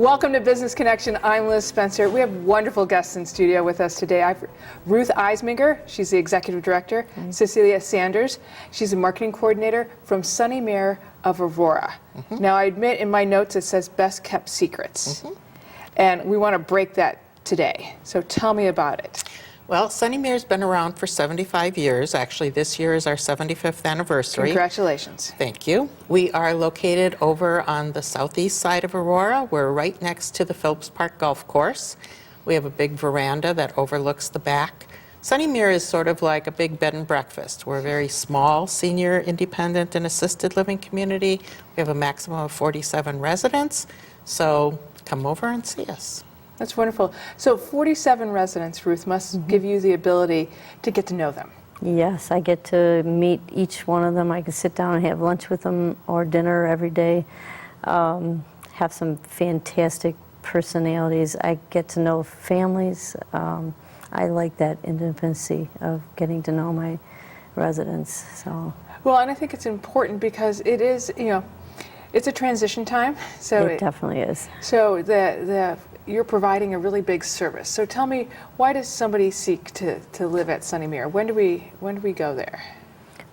Welcome to Business Connection. I'm Liz Spencer. We have wonderful guests in studio with us today. I've Ruth Eisminger, she's the executive director. Cecilia Sanders, she's a marketing coordinator from Sunnymere of Aurora. Now, I admit in my notes it says best kept secrets, and we want to break that today. So tell me about it. Well, Sunnymere's been around for 75 years. Actually, this year is our 75th anniversary. Congratulations. Thank you. We are located over on the southeast side of Aurora. We're right next to the Phillips Park Golf Course. We have a big veranda that overlooks the back. Sunnymere is sort of like a big bed and breakfast. We're a very small senior independent and assisted living community. We have a maximum of 47 residents, so come over and see us. That's wonderful. So 47 residents, Ruth, must give you the ability to get to know them. Yes, I get to meet each one of them. I can sit down and have lunch with them or dinner every day. Have some fantastic personalities. I get to know families. I like that intimacy of getting to know my residents. So. Well, and I think it's important because it is, it's a transition time. So it definitely is. So you're providing a really big service. So tell me, why does somebody seek to live at Sunnymere? When do we go there?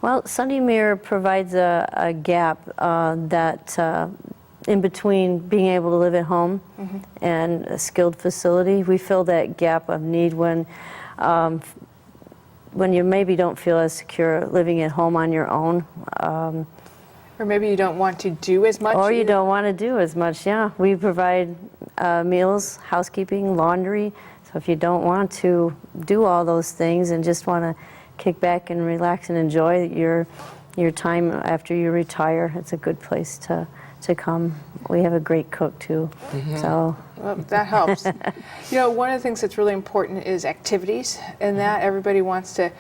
Well, Sunnymere provides a gap that in between being able to live at home and a skilled facility. We fill that gap of need when you maybe don't feel as secure living at home on your own. Or maybe you don't want to do as much. Or you don't want to do as much, yeah. We provide meals, housekeeping, laundry. So if you don't want to do all those things and just want to kick back and relax and enjoy your time after you retire, it's a good place to come. We have a great cook too. So well, that helps. One of the things that's really important is activities, and that everybody wants to.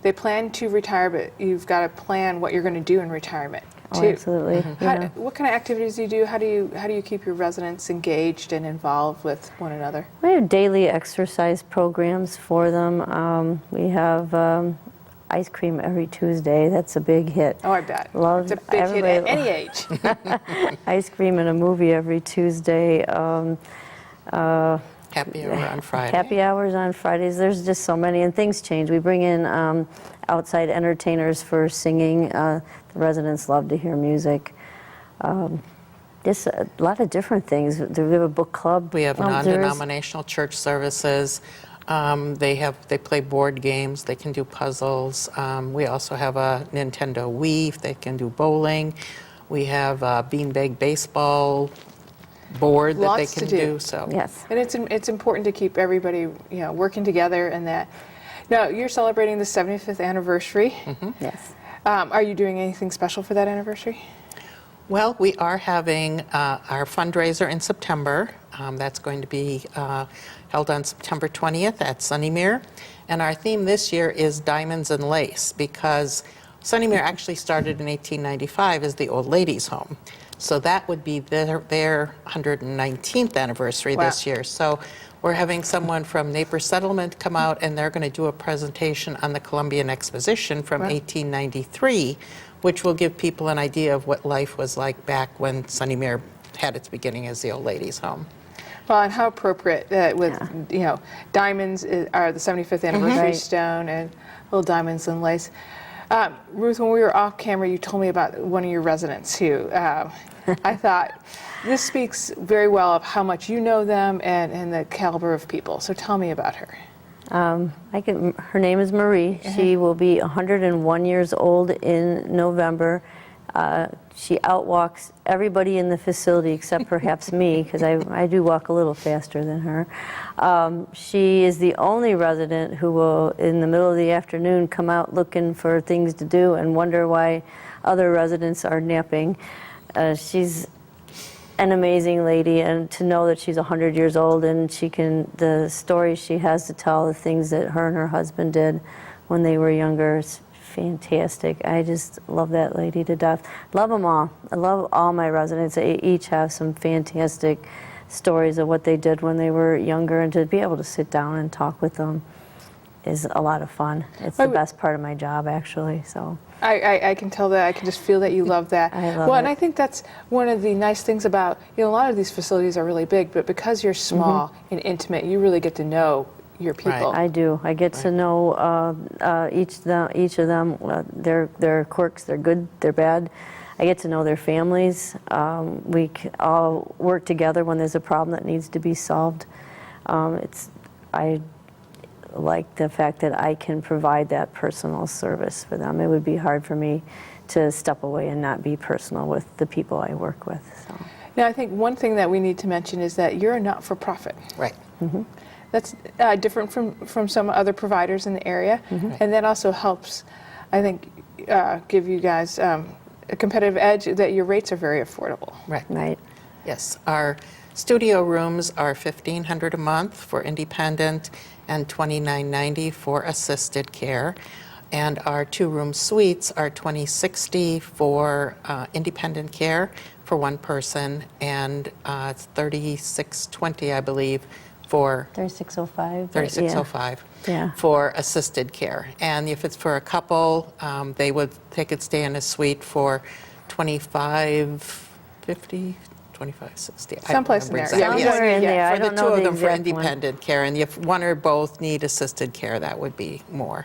They plan to retire, but you've got to plan what you're going to do in retirement too. Oh, absolutely. What kind of activities do you do? How do you keep your residents engaged and involved with one another? We have daily exercise programs for them. We have ice cream every Tuesday. That's a big hit. Oh, I bet. It's a big hit at any age. Ice cream and a movie every Tuesday. Happy hour on Friday. Happy hours on Fridays. There's just so many, and things change. We bring in outside entertainers for singing. The residents love to hear music. Just a lot of different things. We have a book club. We have non-denominational church services. They play board games. They can do puzzles. We also have a Nintendo Wii. They can do bowling. We have a beanbag baseball board that Lots they can to do. So yes, and it's important to keep everybody working together and that. Now you're celebrating the 75th anniversary. Yes. Are you doing anything special for that anniversary? Well, we are having our fundraiser in September. That's going to be held on September 20th at Sunnymere. And our theme this year is Diamonds and Lace, because Sunnymere actually started in 1895 as the Old Ladies' Home. So that would be their 119th anniversary this year. So we're having someone from Napier Settlement come out, and they're going to do a presentation on the Columbian Exposition from 1893, which will give people an idea of what life was like back when Sunnymere had its beginning as the Old Ladies' Home. Well, and how appropriate that with, diamonds are the 75th anniversary stone and little diamonds and lace. Ruth, when we were off camera, you told me about one of your residents who I thought this speaks very well of how much you know them and the caliber of people. So tell me about her. Her name is Marie. She will be 101 years old in November. She outwalks everybody in the facility except perhaps me, because I do walk a little faster than her. She is the only resident who will, in the middle of the afternoon, come out looking for things to do and wonder why other residents are napping. She's an amazing lady, and to know that she's 100 years old and the stories she has to tell, the things that her and her husband did when they were younger, is fantastic. I just love that lady to death. Love them all. I love all my residents. They each have some fantastic stories of what they did when they were younger, and to be able to sit down and talk with them is a lot of fun. It's the best part of my job, actually. So I can tell that. I can just feel that you love that. I love well, and it. I think that's one of the nice things about, a lot of these facilities are really big, but because you're small and intimate, you really get to know your people. I do. I get to know each of them, their quirks, their good, their bad. I get to know their families. We all work together when there's a problem that needs to be solved. I like the fact that I can provide that personal service for them. It would be hard for me to step away and not be personal with the people I work with. So. Now, I think one thing that we need to mention is that you're a not-for-profit. Right. That's different from some other providers in the area, and that also helps, I think, give you guys a competitive edge that your rates are very affordable. Right. Right. Yes, our studio rooms are $1,500 a month for independent and $2,990 for assisted care. And our two-room suites are $2,060 for independent care for one person, and it's $3,620, I believe, for 3605. 3605 Yeah. for assisted care. And if it's for a couple, they could stay in a suite for $2,550, $2,560. Someplace in there. Yeah, we Somewhere in there. I For the don't two know of the them for exact one. independent care, and if one or both need assisted care, that would be more.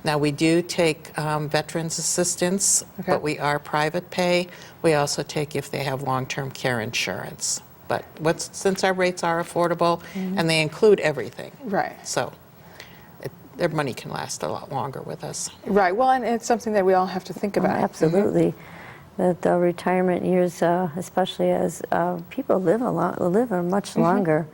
Now, we do take veterans assistance, but we are private pay. We also take if they have long-term care insurance. But since our rates are affordable, and they include everything. Right. So their money can last a lot longer with us. Right. Well, and it's something that we all have to think about. Absolutely. The retirement years, especially as people live much longer.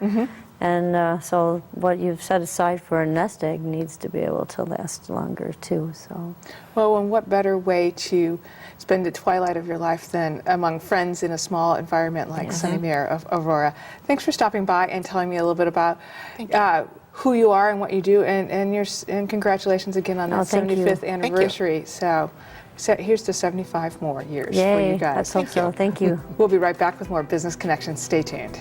And so what you've set aside for a nest egg needs to be able to last longer too. So. Well, and what better way to spend the twilight of your life than among friends in a small environment like Sunnymere of Aurora. Thanks for stopping by and telling me a little bit about who you are and what you do, and congratulations again on that thank you. 75th anniversary. So here's to 75 more years for Yay, you guys. let's hope so. Thank you. We'll be right back with more Business Connections. Stay tuned.